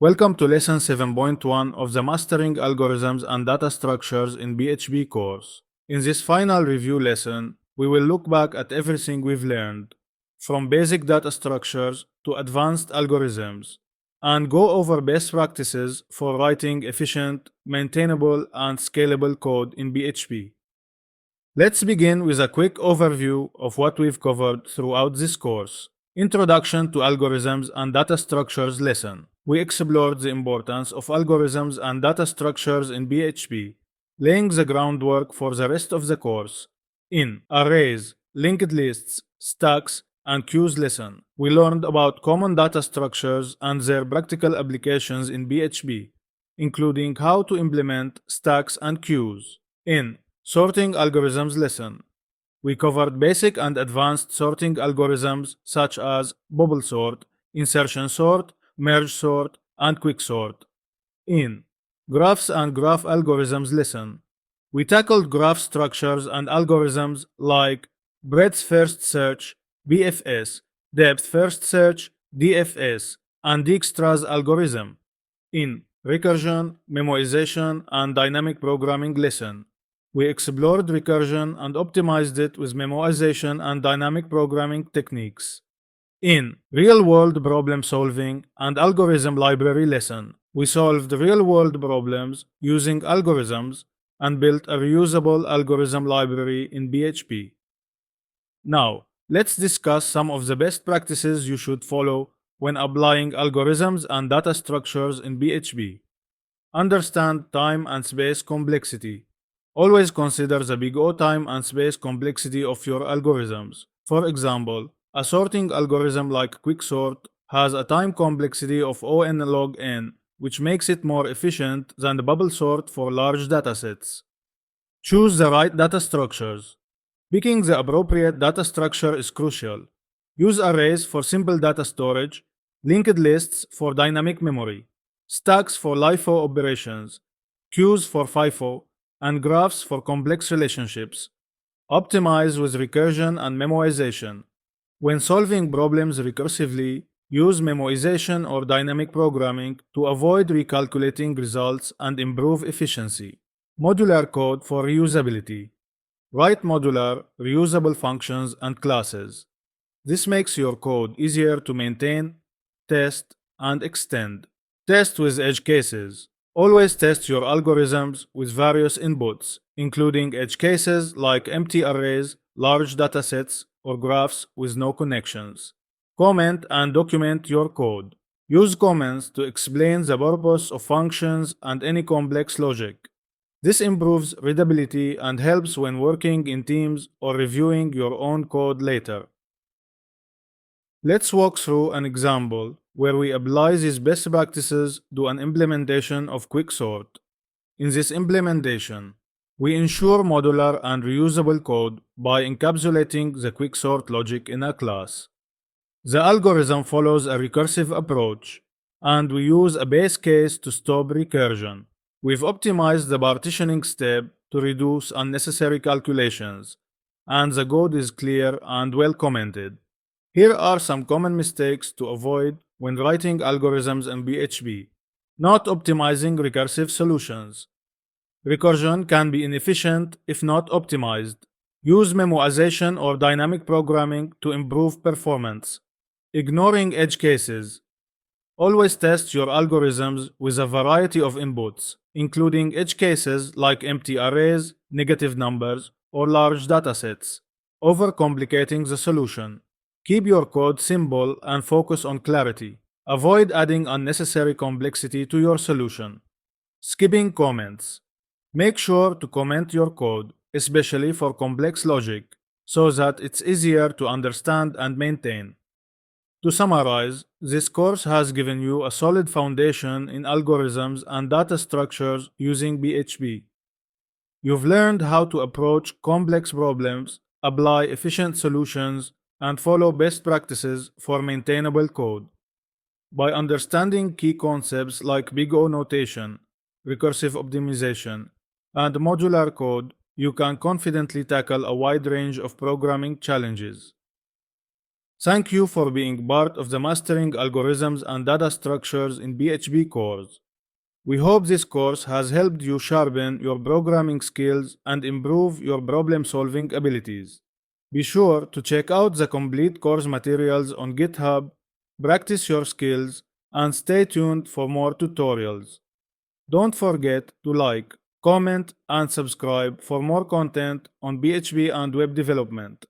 Welcome to Lesson 7.1 of the Mastering Algorithms and Data Structures in PHP course. In this final review lesson, we will look back at everything we've learned, from basic data structures to advanced algorithms, and go over best practices for writing efficient, maintainable, and scalable code in PHP. Let's begin with a quick overview of what we've covered throughout this course. Introduction to Algorithms and Data Structures lesson. We explored the importance of algorithms and data structures in PHP, laying the groundwork for the rest of the course. In Arrays, Linked Lists, Stacks, and Queues lesson, we learned about common data structures and their practical applications in PHP, including how to implement stacks and queues. In Sorting Algorithms lesson, we covered basic and advanced sorting algorithms such as bubble sort, insertion sort, merge sort, and quicksort. In Graphs and Graph Algorithms lesson, we tackled graph structures and algorithms like breadth first search, BFS, depth first search, DFS, and Dijkstra's algorithm. In Recursion, Memoization, and Dynamic Programming lesson, we explored recursion and optimized it with memoization and dynamic programming techniques. In Real-World Problem Solving and Algorithm Library lesson, we solved real-world problems using algorithms and built a reusable algorithm library in PHP. Now, let's discuss some of the best practices you should follow when applying algorithms and data structures in PHP. Understand time and space complexity. Always consider the big O time and space complexity of your algorithms. For example, a sorting algorithm like quicksort has a time complexity of O(n) log n, which makes it more efficient than the bubble sort for large datasets. Choose the right data structures. Picking the appropriate data structure is crucial. Use arrays for simple data storage, linked lists for dynamic memory, stacks for LIFO operations, queues for FIFO, and graphs for complex relationships. Optimize with recursion and memoization. When solving problems recursively, use memoization or dynamic programming to avoid recalculating results and improve efficiency. Modular code for reusability. Write modular, reusable functions and classes. This makes your code easier to maintain, test, and extend. Test with edge cases. Always test your algorithms with various inputs, including edge cases like empty arrays, large datasets, or graphs with no connections. Comment and document your code. Use comments to explain the purpose of functions and any complex logic. This improves readability and helps when working in teams or reviewing your own code later. Let's walk through an example where we apply these best practices to an implementation of quicksort. In this implementation, we ensure modular and reusable code by encapsulating the quicksort logic in a class. The algorithm follows a recursive approach, and we use a base case to stop recursion. We've optimized the partitioning step to reduce unnecessary calculations, and the code is clear and well commented. Here are some common mistakes to avoid when writing algorithms in PHP. Not optimizing recursive solutions. Recursion can be inefficient if not optimized. Use memoization or dynamic programming to improve performance. Ignoring edge cases. Always test your algorithms with a variety of inputs, including edge cases like empty arrays, negative numbers, or large datasets, overcomplicating the solution. Keep your code simple and focus on clarity. Avoid adding unnecessary complexity to your solution. Skipping comments. Make sure to comment your code, especially for complex logic, so that it's easier to understand and maintain. To summarize, this course has given you a solid foundation in algorithms and data structures using PHP. You've learned how to approach complex problems, apply efficient solutions, and follow best practices for maintainable code. By understanding key concepts like Big O notation, recursive optimization, and modular code, you can confidently tackle a wide range of programming challenges. Thank you for being part of the Mastering Algorithms and Data Structures in PHP course. We hope this course has helped you sharpen your programming skills and improve your problem-solving abilities. Be sure to check out the complete course materials on GitHub, practice your skills, and stay tuned for more tutorials. Don't forget to like, comment, and subscribe for more content on PHP and web development.